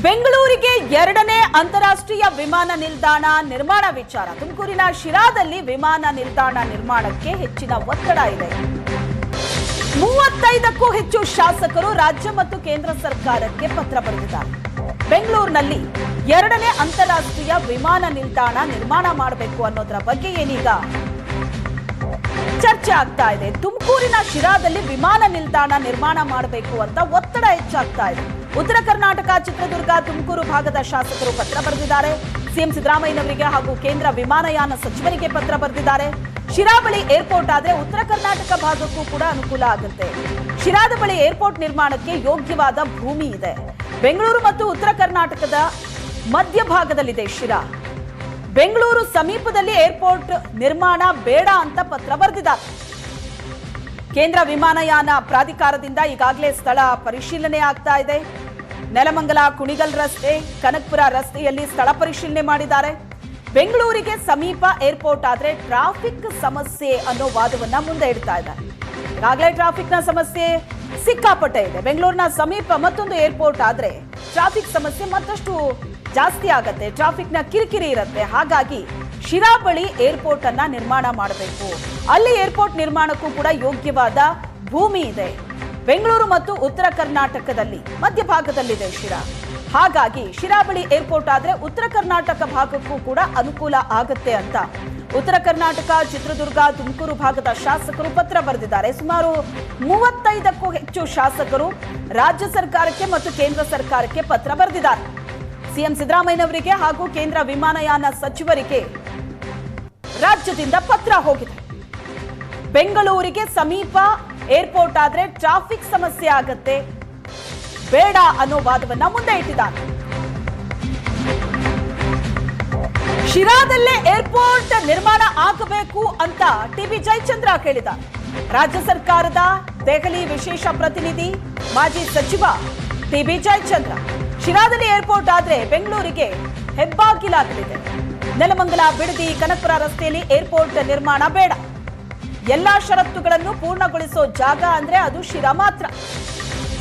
ಬೆಂಗಳೂರಿಗೆ ಎರಡನೇ ಅಂತಾರಾಷ್ಟ್ರೀಯ ವಿಮಾನ ನಿಲ್ದಾಣ ನಿರ್ಮಾಣ ವಿಚಾರ. ತುಮಕೂರಿನ ಶಿರಾದಲ್ಲಿ ವಿಮಾನ ನಿಲ್ದಾಣ ನಿರ್ಮಾಣಕ್ಕೆ ಹೆಚ್ಚಿನ ಒತ್ತಡ ಇದೆ. 35ಕ್ಕೂ ಹೆಚ್ಚು ಶಾಸಕರು ರಾಜ್ಯ ಮತ್ತು ಕೇಂದ್ರ ಸರ್ಕಾರಕ್ಕೆ ಪತ್ರ ಬರೆದಿದ್ದಾರೆ. ಬೆಂಗಳೂರಿನಲ್ಲಿ ಎರಡನೇ ಅಂತಾರಾಷ್ಟ್ರೀಯ ವಿಮಾನ ನಿಲ್ದಾಣ ನಿರ್ಮಾಣ ಮಾಡಬೇಕು ಅನ್ನೋದರ ಬಗ್ಗೆ ಏನೀಗ ಚರ್ಚೆ ಆಗ್ತಾ ಇದೆ. ತುಮಕೂರಿನ ಶಿರಾದಲ್ಲಿ ವಿಮಾನ ನಿಲ್ದಾಣ ನಿರ್ಮಾಣ ಮಾಡಬೇಕು ಅಂತ ಒತ್ತಡ ಹೆಚ್ಚಾಗ್ತಾ ಇದೆ. ಉತ್ತರ ಕರ್ನಾಟಕ, ಚಿತ್ರದುರ್ಗ, ತುಮಕೂರು ಭಾಗದ ಶಾಸಕರು ಪತ್ರ ಬರೆದಿದ್ದಾರೆ. ಸಿಎಂ ಸಿದ್ದರಾಮಯ್ಯನವರಿಗೆ ಹಾಗೂ ಕೇಂದ್ರ ವಿಮಾನಯಾನ ಸಚಿವರಿಗೆ ಪತ್ರ ಬರೆದಿದ್ದಾರೆ. ಶಿರಾ ಬಳಿ ಏರ್ಪೋರ್ಟ್ ಆದ್ರೆ ಉತ್ತರ ಕರ್ನಾಟಕ ಭಾಗಕ್ಕೂ ಕೂಡ ಅನುಕೂಲ ಆಗುತ್ತೆ. ಶಿರಾದ ಬಳಿ ಏರ್ಪೋರ್ಟ್ ನಿರ್ಮಾಣಕ್ಕೆ ಯೋಗ್ಯವಾದ ಭೂಮಿ ಇದೆ. ಬೆಂಗಳೂರು ಮತ್ತು ಉತ್ತರ ಕರ್ನಾಟಕದ ಮಧ್ಯಭಾಗದಲ್ಲಿದೆ ಶಿರಾ. ಬೆಂಗಳೂರು ಸಮೀಪದಲ್ಲಿ ಏರ್ಪೋರ್ಟ್ ನಿರ್ಮಾಣ ಬೇಡ ಅಂತ ಪತ್ರ ಬರೆದಿದ್ದಾರೆ. ಕೇಂದ್ರ ವಿಮಾನಯಾನ ಪ್ರಾಧಿಕಾರದಿಂದ ಈಗಾಗಲೇ ಸ್ಥಳ ಪರಿಶೀಲನೆ ಆಗ್ತಾ ಇದೆ. ನೆಲಮಂಗಲ, ಕುಣಿಗಲ್ ರಸ್ತೆ, ಕನಕಪುರ ರಸ್ತೆಯಲ್ಲಿ ಸ್ಥಳ ಪರಿಶೀಲನೆ ಮಾಡಿದ್ದಾರೆ. ಬೆಂಗಳೂರಿಗೆ ಸಮೀಪ ಏರ್ಪೋರ್ಟ್ ಆದ್ರೆ ಟ್ರಾಫಿಕ್ ಸಮಸ್ಯೆ ಅನ್ನೋ ವಾದವನ್ನ ಮುಂದೆ ಇಡ್ತಾ ಇದ್ದಾರೆ. ಈಗಾಗಲೇ ಟ್ರಾಫಿಕ್ನ ಸಮಸ್ಯೆ ಸಿಕ್ಕಾಪಟ್ಟೆ ಇದೆ. ಬೆಂಗಳೂರಿನ ಸಮೀಪ ಮತ್ತೊಂದು ಏರ್ಪೋರ್ಟ್ ಆದ್ರೆ ಟ್ರಾಫಿಕ್ ಸಮಸ್ಯೆ ಮತ್ತಷ್ಟು ಜಾಸ್ತಿ ಆಗತ್ತೆ, ಟ್ರಾಫಿಕ್ನ ಕಿರಿಕಿರಿ ಇರುತ್ತೆ. ಹಾಗಾಗಿ ಶಿರಾ ಬಳಿ ಏರ್ಪೋರ್ಟ್ ಅನ್ನ ನಿರ್ಮಾಣ ಮಾಡಬೇಕು. ಅಲ್ಲಿ ಏರ್ಪೋರ್ಟ್ ನಿರ್ಮಾಣಕ್ಕೂ ಕೂಡ ಯೋಗ್ಯವಾದ ಭೂಮಿ ಇದೆ. ಬೆಂಗಳೂರು ಮತ್ತು ಉತ್ತರ ಕರ್ನಾಟಕದಲ್ಲಿ ಮಧ್ಯಭಾಗದಲ್ಲಿದೆ ಶಿರಾ. ಹಾಗಾಗಿ ಶಿರಾ ಬಳಿ ಏರ್ಪೋರ್ಟ್ ಆದ್ರೆ ಉತ್ತರ ಕರ್ನಾಟಕ ಭಾಗಕ್ಕೂ ಕೂಡ ಅನುಕೂಲ ಆಗತ್ತೆ ಅಂತ ಉತ್ತರ ಕರ್ನಾಟಕ, ಚಿತ್ರದುರ್ಗ, ತುಮಕೂರು ಭಾಗದ ಶಾಸಕರು ಪತ್ರ ಬರೆದಿದ್ದಾರೆ. ಸುಮಾರು 35ಕ್ಕೂ ಹೆಚ್ಚು ಶಾಸಕರು ರಾಜ್ಯ ಸರ್ಕಾರಕ್ಕೆ ಮತ್ತು ಕೇಂದ್ರ ಸರ್ಕಾರಕ್ಕೆ ಪತ್ರ ಬರೆದಿದ್ದಾರೆ. ಸಿಎಂ ಸಿದ್ದರಾಮಯ್ಯನವರಿಗೆ ಹಾಗೂ ಕೇಂದ್ರ ವಿಮಾನಯಾನ ಸಚಿವರಿಗೆ ರಾಜ್ಯದಿಂದ ಪತ್ರ ಹೋಗಿದೆ. ಬೆಂಗಳೂರಿಗೆ ಸಮೀಪ ಏರ್ಪೋರ್ಟ್ ಆದ್ರೆ ಟ್ರಾಫಿಕ್ ಸಮಸ್ಯೆ ಆಗತ್ತೆ, ಬೇಡ ಅನ್ನೋ ವಾದವನ್ನ ಮುಂದೆ ಇಟ್ಟಿದ್ದಾರೆ. ಶಿರಾದಲ್ಲೇ ಏರ್ಪೋರ್ಟ್ ನಿರ್ಮಾಣ ಆಗಬೇಕು ಅಂತ ಟಿಬಿ ಜಯಚಂದ್ರ ಕೇಳಿದ್ದಾರೆ. ರಾಜ್ಯ ಸರ್ಕಾರದ ದೆಹಲಿ ವಿಶೇಷ ಪ್ರತಿನಿಧಿ ಮಾಜಿ ಸಚಿವ ಟಿಬಿ ಜಯಚಂದ್ರ, ಶಿರಾದಲ್ಲಿ ಏರ್ಪೋರ್ಟ್ ಆದ್ರೆ ಬೆಂಗಳೂರಿಗೆ ಹೆಬ್ಬಾಗಿಲಾಗಲಿದೆ. ನೆಲಮಂಗಲ, ಬಿಡದಿ, ಕನಕಪುರ ರಸ್ತೆಯಲ್ಲಿ ಏರ್ಪೋರ್ಟ್ ನಿರ್ಮಾಣ ಬೇಡ. ಎಲ್ಲಾ ಷರತ್ತುಗಳನ್ನು ಪೂರ್ಣಗೊಳಿಸೋ ಜಾಗ ಅಂದ್ರೆ ಅದು ಶಿರಾ ಮಾತ್ರ.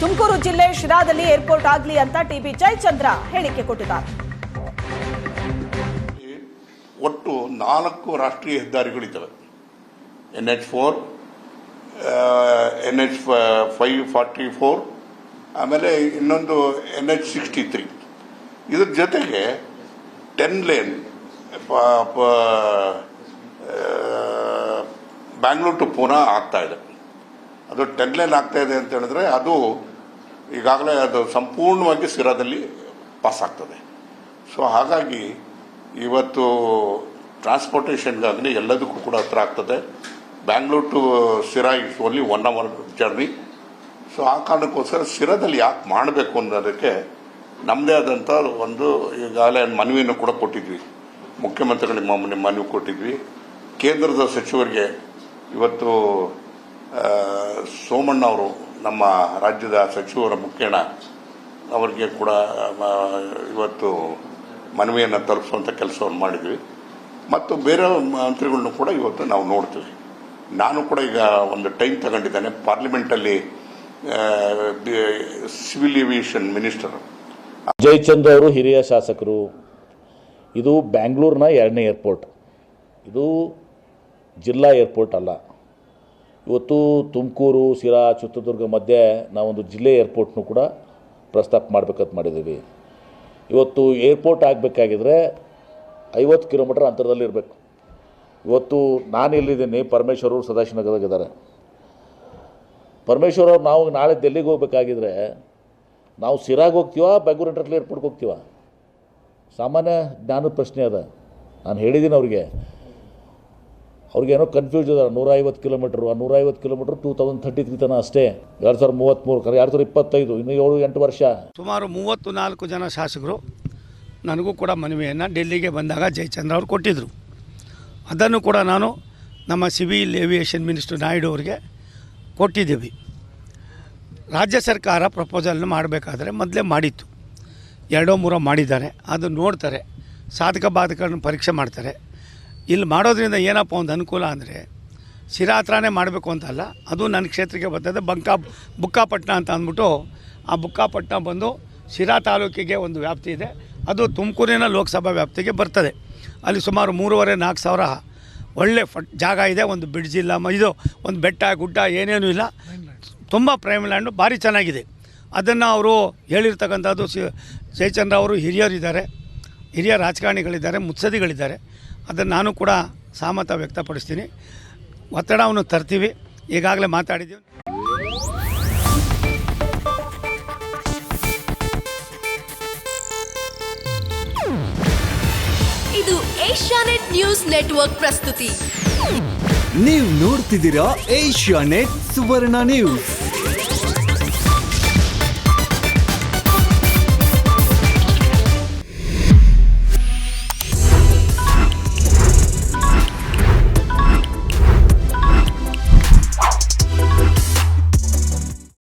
ತುಮಕೂರು ಜಿಲ್ಲೆ ಶಿರಾದಲ್ಲಿ ಏರ್ಪೋರ್ಟ್ ಆಗಲಿ ಅಂತ ಟಿಬಿ ಜಯಚಂದ್ರ ಹೇಳಿಕೆ ಕೊಟ್ಟಿದ್ದಾರೆ. ಒಟ್ಟು 4 ರಾಷ್ಟ್ರೀಯ ಹೆದ್ದಾರಿಗಳಿದ್ದಾವೆ. NH4, NH544, ಆಮೇಲೆ ಇನ್ನೊಂದು NH63. ಇದ್ರ ಜೊತೆಗೆ 10 ಲೇನ್ ಬ್ಯಾಂಗ್ಳೂರ್ ಟು ಪೂನಾ ಆಗ್ತಾ ಇದೆ. ಅದು 10 ಲೇನ್ ಆಗ್ತಾ ಇದೆ ಅಂತ ಹೇಳಿದ್ರೆ ಅದು ಈಗಾಗಲೇ ಅದು ಸಂಪೂರ್ಣವಾಗಿ ಶಿರಾದಲ್ಲಿ ಪಾಸ್ ಆಗ್ತದೆ. ಸೊ ಹಾಗಾಗಿ ಇವತ್ತು ಟ್ರಾನ್ಸ್ಪೋರ್ಟೇಷನ್ಗಾಗಲಿ ಎಲ್ಲದಕ್ಕೂ ಕೂಡ ಹತ್ರ ಆಗ್ತದೆ. Bangalore to Sira is only 1 hour journey. So ಆ ಕಾರಣಕ್ಕೋಸ್ಕರ ಶಿರಾದಲ್ಲಿ ಯಾಕೆ ಮಾಡಬೇಕು ಅನ್ನೋದಕ್ಕೆ ನಮ್ಮದೇ ಆದಂಥ ಒಂದು ಈಗಾಗಲೇ ಮನವಿಯನ್ನು ಕೂಡ ಕೊಟ್ಟಿದ್ವಿ. ಮುಖ್ಯಮಂತ್ರಿಗಳಿಗೆ ಮನವಿ ಕೊಟ್ಟಿದ್ವಿ. ಕೇಂದ್ರದ ಸಚಿವರಿಗೆ ಇವತ್ತು ಸೋಮಣ್ಣ ಅವರು, ನಮ್ಮ ರಾಜ್ಯದ ಸಚಿವರ ಮುಖ್ಯಣ, ಅವರಿಗೆ ಕೂಡ ಇವತ್ತು ಮನವಿಯನ್ನು ತಲುಪಿಸುವಂಥ ಕೆಲಸವನ್ನು ಮಾಡಿದ್ವಿ. ಮತ್ತು ಬೇರೆ ಮಂತ್ರಿಗಳನ್ನೂ ಕೂಡ ಇವತ್ತು ನಾವು ನೋಡ್ತೀವಿ. ನಾನು ಕೂಡ ಈಗ ಒಂದು ಟೈಮ್ ತಗೊಂಡಿದ್ದೇನೆ. ಪಾರ್ಲಿಮೆಂಟಲ್ಲಿ ಸಿವಿಲ್ ಏವಿಯೇಷನ್ ಮಿನಿಸ್ಟರ್ ಜಯಚಂದ್ರ ಅವರು ಹಿರಿಯ ಶಾಸಕರು. ಇದು ಬ್ಯಾಂಗ್ಳೂರಿನ 2ನೇ ಏರ್ಪೋರ್ಟ್, ಇದು ಜಿಲ್ಲಾ ಏರ್ಪೋರ್ಟ್ ಅಲ್ಲ. ಇವತ್ತು ತುಮಕೂರು, ಶಿರಾ, ಚಿತ್ರದುರ್ಗ ಮಧ್ಯೆ ನಾವೊಂದು ಜಿಲ್ಲೆ ಏರ್ಪೋರ್ಟ್ನು ಕೂಡ ಪ್ರಸ್ತಾಪ ಮಾಡಬೇಕಂತ ಮಾಡಿದ್ದೀವಿ. ಇವತ್ತು ಏರ್ಪೋರ್ಟ್ ಆಗಬೇಕಾಗಿದ್ರೆ 50 ಕಿಲೋಮೀಟರ್ ಅಂತರದಲ್ಲಿ ಇರಬೇಕು. ಇವತ್ತು ನಾನು ಎಲ್ಲಿದ್ದೀನಿ, ಪರಮೇಶ್ವರ್ ಅವರು ಸದಾಶಿವನಗರದಾಗಿದ್ದಾರೆ. ಪರಮೇಶ್ವರ್ ಅವ್ರು ನಾವು ನಾಳೆ ಡೆಲ್ಲಿಗೆ ಹೋಗ್ಬೇಕಾಗಿದ್ರೆ ನಾವು ಶಿರಾಗೆ ಹೋಗ್ತೀವ, ಬೆಂಗಳೂರು ಇಂಟರ್ನ್ಯಾಷನಲ್ ಏರ್ಪೋರ್ಟ್ಗೆ ಹೋಗ್ತೀವ? ಸಾಮಾನ್ಯ ಜ್ಞಾನದ ಪ್ರಶ್ನೆ ಅದ. ನಾನು ಹೇಳಿದ್ದೀನಿ ಅವ್ರಿಗೇನೋ ಕನ್ಫ್ಯೂಸ್ ಅದ. 150 ಕಿಲೋಮೀಟ್ರು, ಆ 150 ಕಿಲೋಮೀಟ್ರ್ 2033 ತನಕ ಅಷ್ಟೇ. 2033, 2025, ಇನ್ನು 7-8 ವರ್ಷ. ಸುಮಾರು 34 ಜನ ಶಾಸಕರು ನನಗೂ ಕೂಡ ಮನವಿಯನ್ನು ಡೆಲ್ಲಿಗೆ ಬಂದಾಗ ಜಯಚಂದ್ರ ಅವರು ಕೊಟ್ಟಿದ್ದರು. ಅದನ್ನು ಕೂಡ ನಾನು ನಮ್ಮ ಸಿವಿಲ್ ಏವಿಯೇಷನ್ ಮಿನಿಸ್ಟರ್ ನಾಯ್ಡು ಅವರಿಗೆ ಕೊಟ್ಟಿದ್ದೀವಿ. ರಾಜ್ಯ ಸರ್ಕಾರ ಪ್ರಪೋಸಲ್ನ ಮಾಡಬೇಕಾದ್ರೆ ಮೊದಲೇ ಮಾಡಿತ್ತು, 2-3 ಮಾಡಿದ್ದಾರೆ. ಅದು ನೋಡ್ತಾರೆ, ಸಾಧಕ ಬಾಧಕಗಳನ್ನು ಪರೀಕ್ಷೆ ಮಾಡ್ತಾರೆ. ಇಲ್ಲಿ ಮಾಡೋದ್ರಿಂದ ಏನಪ್ಪ ಒಂದು ಅನುಕೂಲ ಅಂದರೆ ಶಿರಾ ಹತ್ರನೇ ಮಾಡಬೇಕು ಅಂತಲ್ಲ, ಅದು ನನ್ನ ಕ್ಷೇತ್ರಕ್ಕೆ ಬರ್ತದೆ. ಬುಕ್ಕಾಪಟ್ಟಣ ಅಂತ ಅಂದ್ಬಿಟ್ಟು ಆ ಬುಕ್ಕಾಪಟ್ಟಣ ಬಂದು ಶಿರಾ ತಾಲೂಕಿಗೆ ಒಂದು ವ್ಯಾಪ್ತಿ ಇದೆ, ಅದು ತುಮಕೂರಿನ ಲೋಕಸಭಾ ವ್ಯಾಪ್ತಿಗೆ ಬರ್ತದೆ. ಅಲ್ಲಿ ಸುಮಾರು 3,500-4 ಸಾವಿರ ಒಳ್ಳೆ ಜಾಗ ಇದೆ. ಒಂದು ಬ್ರಿಡ್ಜ್ ಇಲ್ಲ, ಇದು ಒಂದು ಬೆಟ್ಟ ಗುಡ್ಡ ಏನೇನೂ ಇಲ್ಲ, ತುಂಬ ಪ್ರೈಮ್ ಲ್ಯಾಂಡು ಭಾರಿ ಚೆನ್ನಾಗಿದೆ. ಅದನ್ನು ಅವರು ಹೇಳಿರ್ತಕ್ಕಂಥದ್ದು ಜಯಚಂದ್ರ ಅವರು ಹಿರಿಯರಿದ್ದಾರೆ, ಹಿರಿಯ ರಾಜಕಾರಣಿಗಳಿದ್ದಾರೆ, ಮುತ್ಸದಿಗಳಿದ್ದಾರೆ. ಅದನ್ನು ನಾನು ಕೂಡ ಸಹಮತ ವ್ಯಕ್ತಪಡಿಸ್ತೀನಿ. ಒತ್ತಡವನ್ನು ತರ್ತೀವಿ, ಈಗಾಗಲೇ ಮಾತಾಡಿದ್ದೀವಿ. ಇದು ಏಷ್ಯಾನೆಟ್ ನ್ಯೂಸ್ ನೆಟ್ವರ್ಕ್ ಪ್ರಸ್ತುತಿ. ನೀವು ನೋಡ್ತಿದ್ದೀರಾ ಏಷ್ಯಾನೆಟ್ ಸುವರ್ಣ ನ್ಯೂಸ್.